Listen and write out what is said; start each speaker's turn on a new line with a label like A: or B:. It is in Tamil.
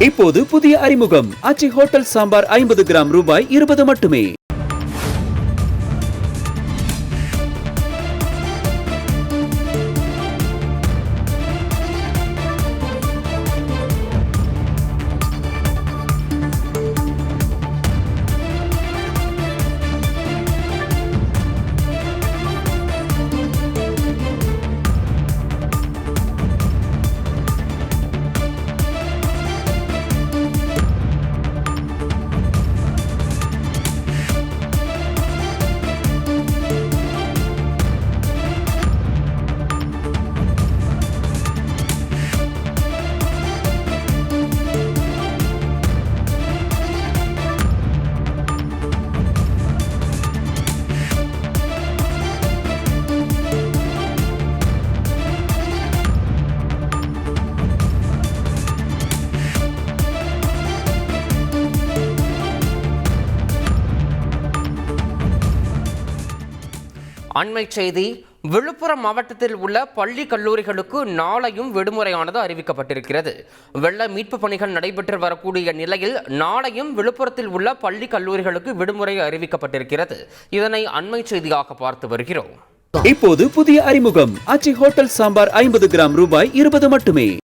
A: இப்போது புதிய அறிமுகம் ஆச்சி ஹோட்டல் சாம்பார் 50 கிராம் ரூபாய் 20 மட்டுமே.
B: அண்மை செய்தி. விழுப்புரம் மாவட்டத்தில் உள்ள பள்ளி கல்லூரிகளுக்கு நாளையும் விடுமுறையானது அறிவிக்கப்பட்டிருக்கிறது. வெள்ள மீட்பு பணிகள் நடைபெற்று வரக்கூடிய நிலையில் நாளையும் விழுப்புரத்தில் உள்ள பள்ளி கல்லூரிகளுக்கு விடுமுறை அறிவிக்கப்பட்டிருக்கிறது. இதனை அண்மை செய்தியாக பார்த்து வருகிறோம்.
A: இப்போது புதிய அறிமுகம் ஆச்சி ஹோட்டல் சாம்பார் 50 கிராம் ரூபாய் 20 மட்டுமே.